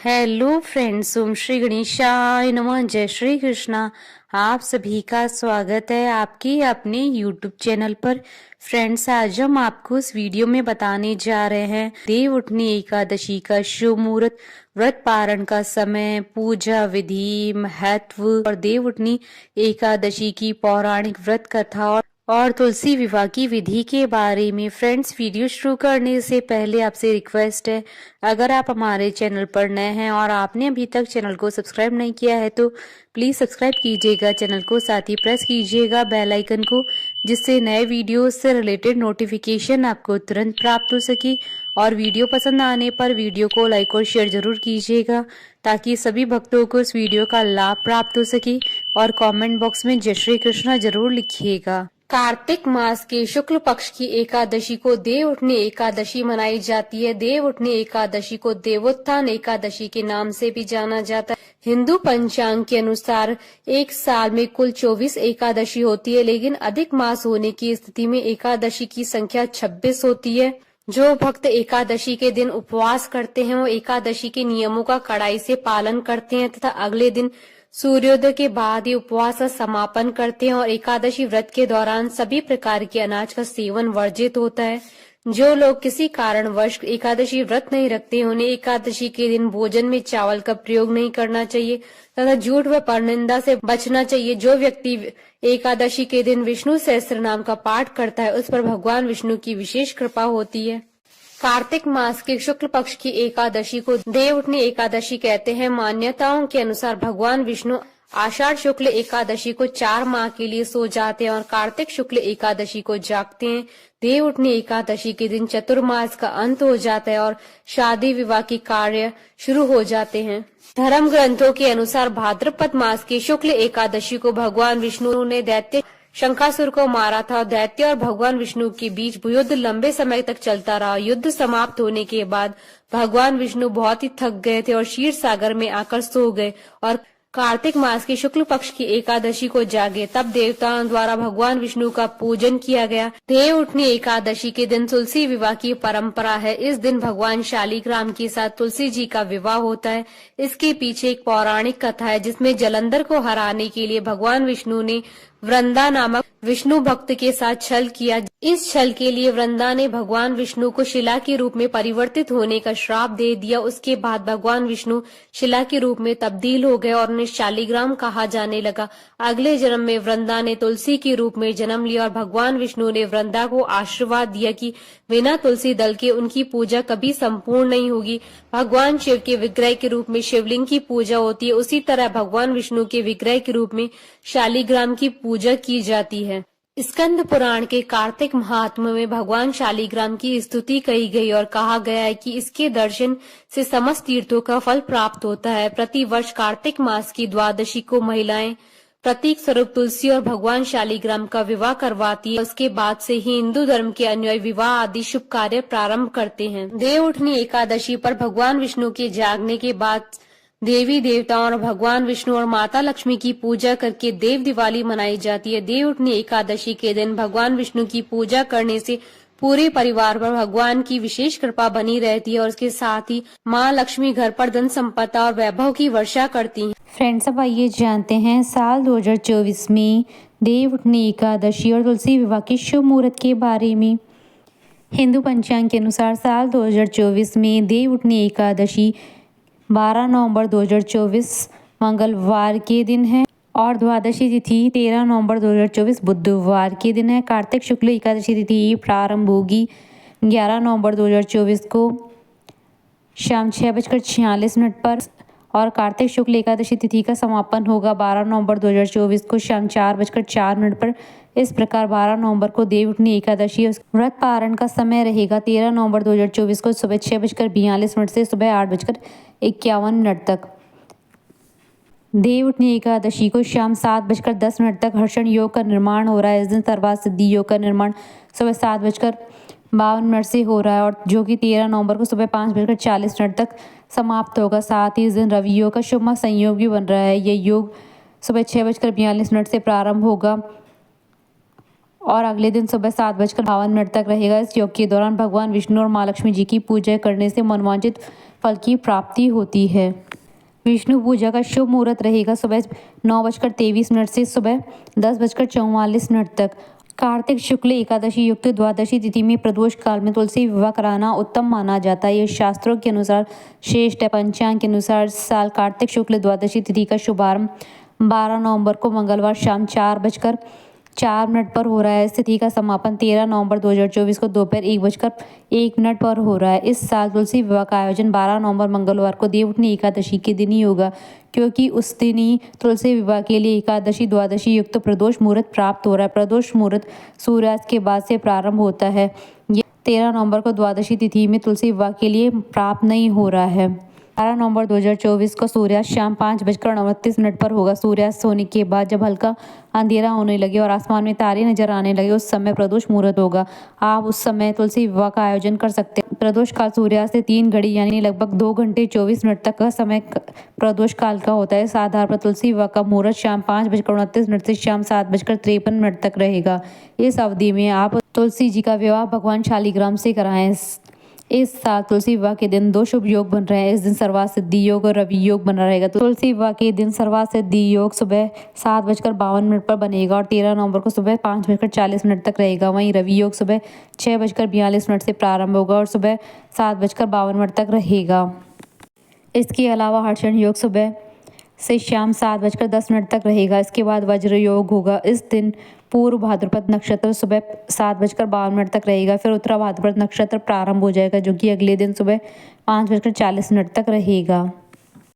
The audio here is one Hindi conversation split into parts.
हेलो फ्रेंड्स, ओम श्री गणेशाय नमः। जय श्री कृष्णा। आप सभी का स्वागत है आपके अपने यूट्यूब चैनल पर। फ्रेंड्स, आज हम आपको इस वीडियो में बताने जा रहे हैं देव उठनी एकादशी का शुभ मुहूर्त, व्रत पारण का समय, पूजा विधि, महत्व और देव उठनी एकादशी की पौराणिक व्रत कथा और तुलसी विवाह की विधि के बारे में। फ्रेंड्स, वीडियो शुरू करने से पहले आपसे रिक्वेस्ट है, अगर आप हमारे चैनल पर नए हैं और आपने अभी तक चैनल को सब्सक्राइब नहीं किया है तो प्लीज सब्सक्राइब कीजिएगा चैनल को, साथ ही प्रेस कीजिएगा बेल आइकन को, जिससे नए वीडियो से रिलेटेड नोटिफिकेशन आपको तुरंत प्राप्त हो सके। और वीडियो पसंद आने पर वीडियो को लाइक और शेयर जरूर कीजिएगा ताकि सभी भक्तों को इस वीडियो का लाभ प्राप्त हो सके। और कमेंट बॉक्स में जय श्री कृष्णा जरूर लिखिएगा। कार्तिक मास के शुक्ल पक्ष की एकादशी को देव उठनी एकादशी मनाई जाती है। देव उठनी एकादशी को देवोत्थान एकादशी के नाम से भी जाना जाता है। हिंदू पंचांग के अनुसार एक साल में कुल 24 एकादशी होती है, लेकिन अधिक मास होने की स्थिति में एकादशी की संख्या 26 होती है। जो भक्त एकादशी के दिन उपवास करते हैं वो एकादशी के नियमों का कड़ाई से पालन करते हैं तथा अगले दिन सूर्योदय के बाद ही उपवास का समापन करते हैं। और एकादशी व्रत के दौरान सभी प्रकार के अनाज का सेवन वर्जित होता है। जो लोग किसी कारणवश एकादशी व्रत नहीं रखते उन्हें एकादशी के दिन भोजन में चावल का प्रयोग नहीं करना चाहिए तथा झूठ व परनिंदा से बचना चाहिए। जो व्यक्ति एकादशी के दिन विष्णु सहस्त्र नाम का पाठ करता है उस पर भगवान विष्णु की विशेष कृपा होती है। कार्तिक मास के शुक्ल पक्ष की एकादशी को देव उठनी एकादशी कहते हैं। मान्यताओं के अनुसार भगवान विष्णु आषाढ़ शुक्ल एकादशी को 4 माह के लिए सो जाते हैं और कार्तिक शुक्ल एकादशी को जागते हैं। देव उठनी एकादशी के दिन चतुर्मास का अंत हो जाता है और शादी विवाह की कार्य शुरू हो जाते हैं। धर्म ग्रंथों के अनुसार भाद्रपद मास की शुक्ल एकादशी को भगवान विष्णु ने दैत्य शंखासुर को मारा था। दैत्य और भगवान विष्णु के बीच युद्ध लंबे समय तक चलता रहा। युद्ध समाप्त होने के बाद भगवान विष्णु बहुत ही थक गए थे और क्षीर सागर में आकर सो गए और कार्तिक मास की शुक्ल पक्ष की एकादशी को जागे। तब देवताओं द्वारा भगवान विष्णु का पूजन किया गया। देव उठनी एकादशी के दिन तुलसी विवाह की परंपरा है। इस दिन भगवान शालीग्राम के साथ तुलसी जी का विवाह होता है। इसके पीछे एक पौराणिक कथा है जिसमें जलंधर को हराने के लिए भगवान विष्णु ने वृंदा नामक विष्णु भक्त के साथ छल किया। इस छल के लिए वृंदा ने भगवान विष्णु को शिला के रूप में परिवर्तित होने का श्राप दे दिया। उसके बाद भगवान विष्णु शिला के रूप में तब्दील हो गए और उन्हें शालीग्राम कहा जाने लगा। अगले जन्म में वृंदा ने तुलसी के रूप में जन्म लिया और भगवान विष्णु ने वृंदा को आशीर्वाद दिया कि बिना तुलसी दल के उनकी पूजा कभी संपूर्ण नहीं होगी। भगवान शिव के विग्रह के रूप में शिवलिंग की पूजा होती है, उसी तरह भगवान विष्णु के विग्रह के रूप में शालीग्राम की पूजा की जाती है। स्कंद पुराण के कार्तिक महात्म्य में भगवान शालीग्राम की स्तुति कही गई और कहा गया है कि इसके दर्शन से समस्त तीर्थों का फल प्राप्त होता है। प्रति वर्ष कार्तिक मास की द्वादशी को महिलाएं प्रतीक स्वरूप तुलसी और भगवान शालीग्राम का विवाह करवाती है। उसके बाद से ही हिंदू धर्म के अनुयायी विवाह आदि शुभ कार्य प्रारंभ करते हैं। देव उठनी एकादशी पर भगवान विष्णु के जागने के बाद देवी देवताओं और भगवान विष्णु और माता लक्ष्मी की पूजा करके देव दिवाली मनाई जाती है। देव उठनी एकादशी के दिन भगवान विष्णु की पूजा करने से पूरे परिवार पर भगवान की विशेष कृपा बनी रहती है और उसके साथ ही माँ लक्ष्मी घर पर धन संपदा और वैभव की वर्षा करती हैं। फ्रेंड्स, अब आइए जानते हैं साल 2024 में देव उठनी एकादशी और तुलसी विवाह के शुभ मुहूर्त के बारे में। हिंदू पंचांग के अनुसार साल 2024 में देव उठनी एकादशी 12 नवंबर 2024 मंगलवार के दिन है और द्वादशी तिथि 13 नवंबर 2024 बुधवार के दिन है। कार्तिक शुक्ल एकादशी तिथि प्रारंभ होगी 11 नवंबर 2024 को शाम 6:46 पर और कार्तिक शुक्ल एकादशी तिथि का समापन होगा 12 नवंबर 2024 को शाम 4:04 पर। इस प्रकार 12 नवंबर को देव उठनी एकादशी व्रत पारण का समय रहेगा 13 नवंबर 2024 को सुबह 6:42 से सुबह 8:51 तक। देव उठनी एकादशी को शाम 7:10 तक हर्षण योग का निर्माण हो रहा है। इस दिन सर्वार्थ सिद्धि योग का निर्माण सुबह 7:52 से हो रहा है और जो कि 13 नवंबर को सुबह 5:40 तक समाप्त होगा। साथ ही इस दिन रवि योग का शुभ संयोग भी बन रहा है। यह योग सुबह 6:42 से प्रारंभ होगा और अगले दिन सुबह 7:52 तक रहेगा। इस योग के दौरान भगवान विष्णु और माँ लक्ष्मी जी की पूजा करने से मनोवांछित फल की प्राप्ति होती है। विष्णु पूजा का शुभ मुहूर्त रहेगा सुबह 9:23 से सुबह 10:44 तक। कार्तिक शुक्ल एकादशी युक्त द्वादशी तिथि में प्रदोष काल में तुलसी विवाह कराना उत्तम माना जाता है। ये शास्त्रों के अनुसार श्रेष्ठ है। पंचांग के अनुसार इस साल कार्तिक शुक्ल द्वादशी तिथि का शुभारंभ 12 नवंबर को मंगलवार शाम 4:04 पर हो रहा है। इस तिथि का समापन 13 नवंबर 2024 को दोपहर 1:01 पर हो रहा है। इस साल तुलसी विवाह का आयोजन 12 नवंबर मंगलवार को देवउठनी एकादशी के दिन ही होगा, क्योंकि उस दिन ही तुलसी विवाह के लिए एकादशी द्वादशी युक्त प्रदोष मुहूर्त प्राप्त हो रहा है। प्रदोष मुहूर्त सूर्यास्त के बाद से प्रारंभ होता है। ये 13 नवंबर को द्वादशी तिथि में तुलसी विवाह के लिए प्राप्त नहीं हो रहा है। 12 नवंबर 2024 को सूर्यास्त शाम 5:29 पर होगा। सूर्यास्त होने के बाद जब हल्का अंधेरा होने लगे और आसमान में तारे नजर आने लगे, उस समय प्रदोष मुहूर्त होगा। आप उस समय तुलसी विवाह का आयोजन कर सकते हैं। प्रदोष काल सूर्यास्त से 3 घड़ी यानी लगभग 2 घंटे 24 मिनट तक का समय प्रदोष काल का होता है। इस आधार पर तुलसी विवाह का मुहूर्त शाम 5:29 से शाम 7:53 तक रहेगा। इस अवधि में आप तुलसी जी का विवाह भगवान शालिग्राम से कराएं। इस साल तुलसी विवाह के दिन 2 शुभ योग बन रहे हैं। इस दिन सर्वार्थ सिद्धि योग और रवि योग बना रहेगा। तुलसी विवाह के दिन सर्वार्थ सिद्धि योग सुबह 7:52 पर बनेगा और 13 नवंबर को सुबह 5:40 तक रहेगा। वहीं रवि योग सुबह 6:42 से प्रारंभ होगा और सुबह 7:52 तक रहेगा। इसके अलावा हर्षण योग सुबह से शाम 7:10 तक रहेगा। इसके बाद वज्र योग होगा। इस दिन पूर्व भाद्रपद नक्षत्र सुबह 7:52 तक रहेगा। फिर उत्तरा भाद्रपद नक्षत्र प्रारंभ हो जाएगा, जो कि अगले दिन सुबह 5:40 तक रहेगा।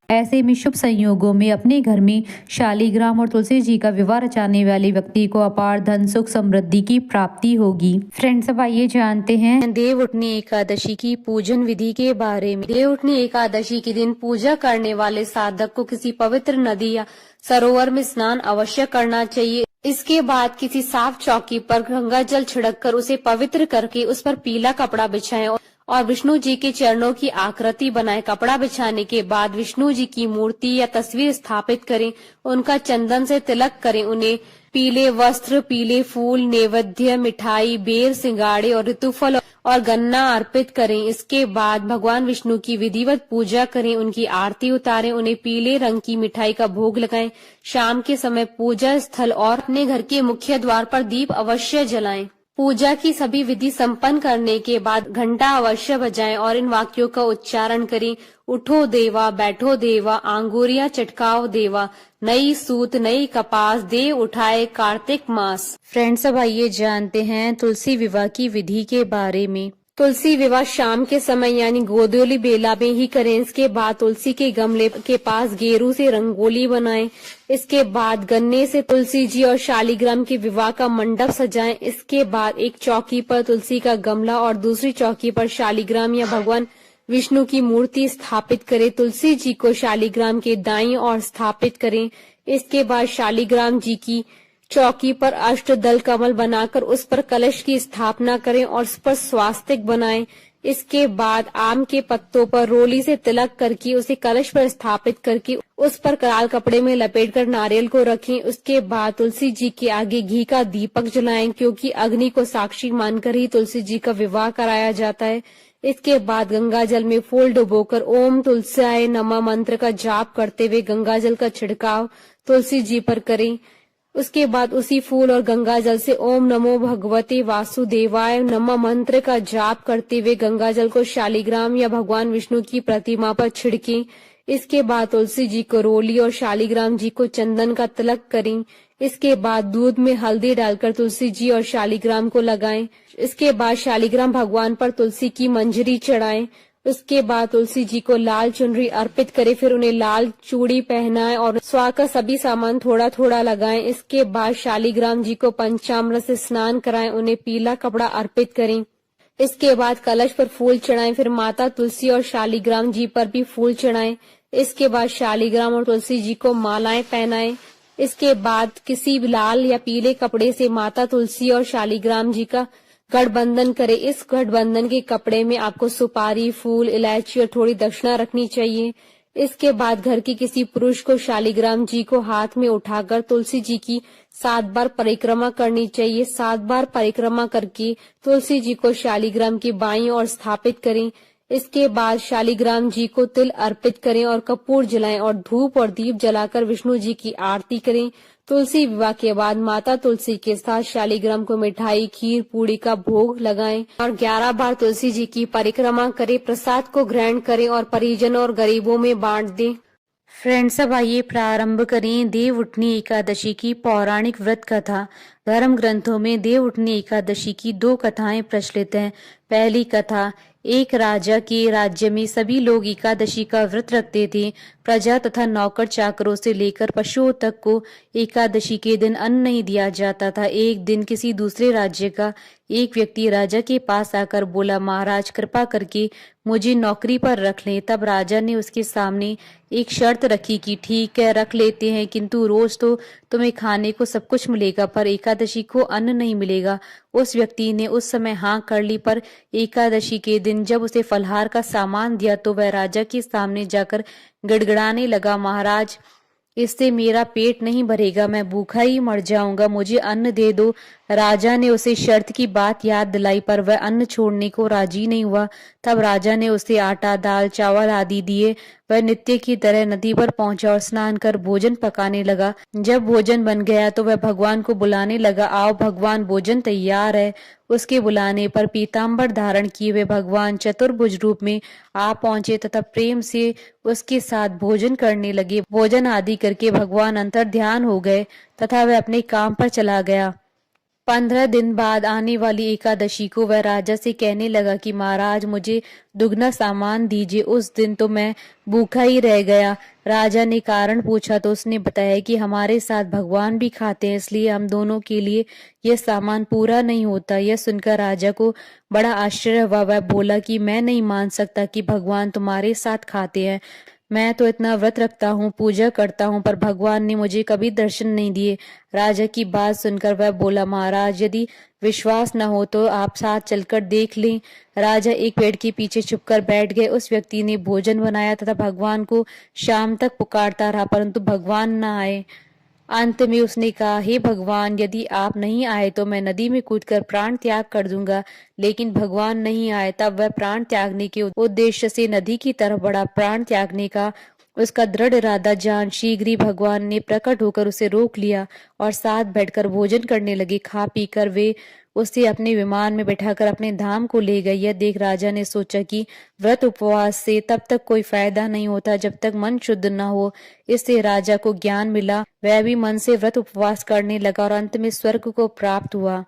ऐसे में शुभ संयोगों में अपने घर में शालिग्राम और तुलसी जी का विवाह रचाने वाले व्यक्ति को अपार धन सुख समृद्धि की प्राप्ति होगी। फ्रेंड्स, अब आइए जानते हैं देवउठनी एकादशी की पूजन विधि के बारे में। देवउठनी एकादशी के दिन पूजा करने वाले साधक को किसी पवित्र नदी या सरोवर में स्नान अवश्य करना चाहिए। इसके बाद किसी साफ चौकी पर गंगा जल छिड़ककर उसे पवित्र करके उस पर पीला कपड़ा बिछाएं और विष्णु जी के चरणों की आकृति बनाएं। कपड़ा बिछाने के बाद विष्णु जी की मूर्ति या तस्वीर स्थापित करें, उनका चंदन से तिलक करें, उन्हें पीले वस्त्र, पीले फूल, नैवेद्य, मिठाई, बेर, सिंगाड़े और ऋतुफल और गन्ना अर्पित करें। इसके बाद भगवान विष्णु की विधिवत पूजा करें, उनकी आरती उतारें, उन्हें पीले रंग की मिठाई का भोग लगाएं। शाम के समय पूजा स्थल और अपने घर के मुख्य द्वार पर दीप अवश्य जलाएं। पूजा की सभी विधि संपन्न करने के बाद घंटा अवश्य बजाएं और इन वाक्यों का उच्चारण करें। उठो देवा, बैठो देवा, आंगुरियां चटकाओ देवा, नई सूत नई कपास दे उठाए कार्तिक मास। फ्रेंड्स, अब आइए जानते हैं तुलसी विवाह की विधि के बारे में। तुलसी विवाह शाम के समय यानी गोधूली बेला में ही करें। इसके बाद तुलसी के गमले के पास गेरू से रंगोली बनाएं। इसके बाद गन्ने से तुलसी जी और शालिग्राम के विवाह का मंडप सजाएं। इसके बाद एक चौकी पर तुलसी का गमला और दूसरी चौकी पर शालिग्राम या भगवान विष्णु की मूर्ति स्थापित करें। तुलसी जी को शालिग्राम के दाईं ओर स्थापित करें। इसके बाद शालिग्राम जी की चौकी पर अष्टदल कमल बनाकर उस पर कलश की स्थापना करें और उस पर स्वास्तिक बनाएं। इसके बाद आम के पत्तों पर रोली से तिलक करके उसे कलश पर स्थापित करके उस पर लाल कपड़े में लपेटकर नारियल को रखें। उसके बाद तुलसी जी के आगे घी का दीपक जलाएं, क्योंकि अग्नि को साक्षी मानकर ही तुलसी जी का विवाह कराया जाता है। इसके बाद गंगा जल में फूल डुबोकर ओम तुलसाय नमः मंत्र का जाप करते हुए गंगा जल का छिड़काव तुलसी जी पर करें। उसके बाद उसी फूल और गंगा जल से ओम नमो भगवते वासुदेवाय नमः मंत्र का जाप करते हुए गंगा जल को शालिग्राम या भगवान विष्णु की प्रतिमा पर छिड़कें। इसके बाद तुलसी जी को रोली और शालिग्राम जी को चंदन का तिलक करें। इसके बाद दूध में हल्दी डालकर तुलसी जी और शालिग्राम को लगाएं। इसके बाद शालिग्राम भगवान पर तुलसी की मंजरी चढ़ाएं। उसके बाद तुलसी जी को लाल चुनरी अर्पित करें, फिर उन्हें लाल चूड़ी पहनाएं और स्वाहा का सभी सामान थोड़ा थोड़ा लगाएं। इसके बाद शालिग्राम जी को पंचामृत से स्नान कराएं, उन्हें पीला कपड़ा अर्पित करें। इसके बाद कलश पर फूल चढ़ाएं, फिर माता तुलसी और शालिग्राम जी पर भी फूल चढ़ाएं। इसके बाद शालिग्राम और तुलसी जी को मालाएं पहनाएं। इसके बाद किसी लाल या पीले कपड़े से माता तुलसी और शालिग्राम जी का गठबंधन करें। इस गठबंधन के कपड़े में आपको सुपारी, फूल, इलायची और थोड़ी दक्षिणा रखनी चाहिए। इसके बाद घर के किसी पुरुष को शालिग्राम जी को हाथ में उठाकर तुलसी जी की 7 बार परिक्रमा करनी चाहिए। 7 बार परिक्रमा करके तुलसी जी को शालिग्राम की बाईं ओर स्थापित करें। इसके बाद शालिग्राम जी को तिल अर्पित करें और कपूर जलाएं और धूप और दीप जलाकर विष्णु जी की आरती करें। तुलसी विवाह के बाद माता तुलसी के साथ शालिग्राम को मिठाई, खीर, पूड़ी का भोग लगाएं और 11 बार तुलसी जी की परिक्रमा करें। प्रसाद को ग्रहण करें और परिजनों और गरीबों में बांट दें। फ्रेंड्स, अब आइए प्रारंभ करें देव उठनी एकादशी की पौराणिक व्रत कथा। धर्म ग्रंथों में देव उठनी एकादशी की 2 कथाएं प्रचलित हैं। पहली कथा, एक राजा के राज्य में सभी लोग एकादशी का व्रत रखते थे। प्रजा तथा नौकर चाकरों से लेकर पशुओं तक को एकादशी के दिन अन्न नहीं दिया जाता था। एक दिन किसी दूसरे राज्य का एक व्यक्ति राजा के पास आकर बोला, महाराज कृपा करके मुझे नौकरी पर रख लें। तब राजा ने उसके सामने एक शर्त रखी कि ठीक है, रख लेते हैं, किंतु रोज तो तुम्हें खाने को सब कुछ मिलेगा पर एकादशी को अन्न नहीं मिलेगा। उस व्यक्ति ने उस समय हाँ कर ली, पर एकादशी के दिन जब उसे फलहार का सामान दिया तो वह राजा के सामने जाकर गिड़गिड़ाने लगा, महाराज इससे मेरा पेट नहीं भरेगा, मैं भूखा ही मर जाऊंगा, मुझे अन्न दे दो। राजा ने उसे शर्त की बात याद दिलाई पर वह अन्न छोड़ने को राजी नहीं हुआ। तब राजा ने उसे आटा, दाल, चावल आदि दिए। वह नित्य की तरह नदी पर पहुंचा और स्नान कर भोजन पकाने लगा। जब भोजन बन गया तो वह भगवान को बुलाने लगा, आओ भगवान, भोजन तैयार है। उसके बुलाने पर पीताम्बर धारण किए हुए भगवान चतुर्भुज रूप में आ पहुंचे तथा प्रेम से उसके साथ भोजन करने लगे। भोजन आदि करके भगवान अंतर ध्यान हो गए तथा वह अपने काम पर चला गया। 15 दिन बाद आने वाली एकादशी को वह राजा से कहने लगा कि महाराज मुझे दुगना सामान दीजिए। उस दिन तो मैं भूखा ही रह गया। राजा ने कारण पूछा तो उसने बताया कि हमारे साथ भगवान भी खाते हैं, इसलिए हम दोनों के लिए यह सामान पूरा नहीं होता। यह सुनकर राजा को बड़ा आश्चर्य हुआ। वह बोला कि मैं नहीं मान सकता कि भगवान तुम्हारे साथ खाते हैं। मैं तो इतना व्रत रखता हूँ, पूजा करता हूँ, पर भगवान ने मुझे कभी दर्शन नहीं दिए। राजा की बात सुनकर वह बोला, महाराज यदि विश्वास न हो तो आप साथ चलकर देख लें। राजा एक पेड़ के पीछे छुपकर बैठ गए। उस व्यक्ति ने भोजन बनाया तथा भगवान को शाम तक पुकारता रहा, परंतु भगवान न आए। अंत में उसने कहा, हे भगवान, यदि आप नहीं आए तो मैं नदी में कूदकर प्राण त्याग कर दूंगा। लेकिन भगवान नहीं आए। तब वह प्राण त्यागने के उद्देश्य से नदी की तरफ बढ़ा। प्राण त्यागने का उसका दृढ़ इरादा जान शीघ्र ही भगवान ने प्रकट होकर उसे रोक लिया और साथ बैठकर भोजन करने लगे। खा पीकर वे उसे अपने विमान में बैठाकर अपने धाम को ले गए। यह देख राजा ने सोचा कि व्रत उपवास से तब तक कोई फायदा नहीं होता जब तक मन शुद्ध न हो। इससे राजा को ज्ञान मिला। वह भी मन से व्रत उपवास करने लगा और अंत में स्वर्ग को प्राप्त हुआ।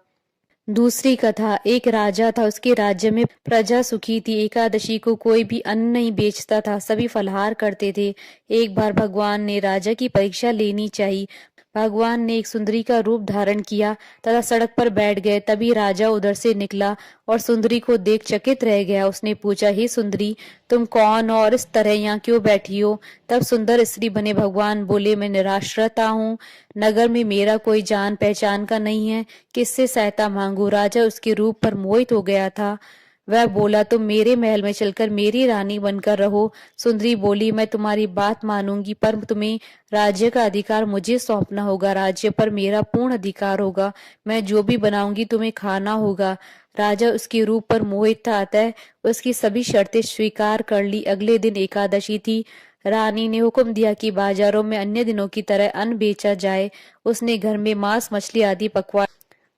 दूसरी कथा, एक राजा था, उसके राज्य में प्रजा सुखी थी। एकादशी को कोई भी अन्न नहीं बेचता था, सभी फलहार करते थे। एक बार भगवान ने राजा की परीक्षा लेनी चाहिए। भगवान ने एक सुंदरी का रूप धारण किया तथा सड़क पर बैठ गए। तभी राजा उधर से निकला और सुंदरी को देख चकित रह गया। उसने पूछा, हे सुंदरी, तुम कौन हो और इस तरह यहाँ क्यों बैठी हो? तब सुंदर स्त्री बने भगवान बोले, मैं निराश्रता हूँ, नगर में मेरा कोई जान पहचान का नहीं है, किससे सहायता मांगू? राजा उसके रूप पर मोहित हो गया था। वह बोला, तुम मेरे महल में चलकर मेरी रानी बनकर रहो। सुंदरी बोली, मैं तुम्हारी बात मानूंगी, पर तुम्हें राज्य का अधिकार मुझे सौंपना होगा। राज्य पर मेरा पूर्ण अधिकार होगा। मैं जो भी बनाऊंगी तुम्हें खाना होगा। राजा उसके रूप पर मोहित था, अतः उसकी सभी शर्तें स्वीकार कर ली। अगले दिन एकादशी थी। रानी ने हुक्म दिया कि बाजारों में अन्य दिनों की तरह अन्न बेचा जाए। उसने घर में मांस, मछली आदि पकवा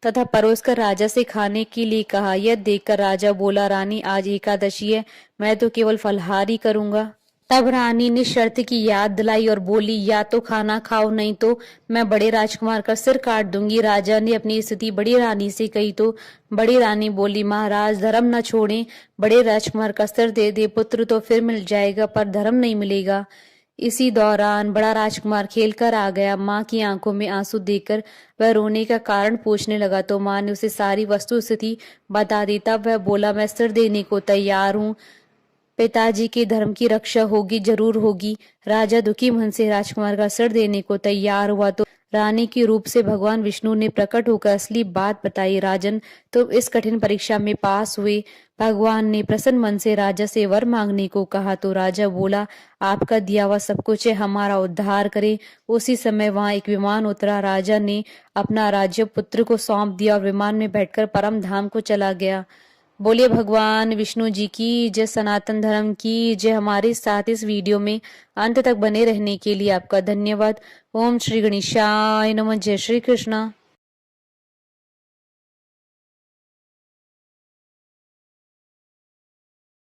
तथा परोसकर राजा से खाने के लिए कहा। यह देखकर राजा बोला, रानी आज एकादशी है, मैं तो केवल फलहार ही करूंगा। तब रानी ने शर्त की याद दिलाई और बोली, या तो खाना खाओ, नहीं तो मैं बड़े राजकुमार का सिर काट दूंगी। राजा ने अपनी स्थिति बड़ी रानी से कही तो बड़ी रानी बोली, महाराज धर्म न छोड़ें, बड़े राजकुमार का सिर दे दे, पुत्र तो फिर मिल जाएगा पर धर्म नहीं मिलेगा। इसी दौरान बड़ा राजकुमार खेलकर आ गया। माँ की आंखों में आंसू देखकर वह रोने का कारण पूछने लगा तो माँ ने उसे सारी वस्तु स्थिति बता दी। तब वह बोला, मैं सिर देने को तैयार हूँ, पिताजी के धर्म की रक्षा होगी, जरूर होगी। राजा दुखी मन से राजकुमार का सिर देने को तैयार हुआ तो रानी के रूप से भगवान विष्णु ने प्रकट होकर असली बात बताई। राजन, तुम इस कठिन परीक्षा में पास हुए। भगवान ने प्रसन्न मन से राजा से वर मांगने को कहा तो राजा बोला, आपका दिया हुआ सब कुछ है, हमारा उद्धार करे। उसी समय वहां एक विमान उतरा। राजा ने अपना राज्य पुत्र को सौंप दिया और विमान में बैठकर परम धाम को चला गया। बोलिए भगवान विष्णु जी की जय, सनातन धर्म की जय। हमारे साथ इस वीडियो में अंत तक बने रहने के लिए आपका धन्यवाद। ओम श्री गणेशाय नमः। जय श्री कृष्णा।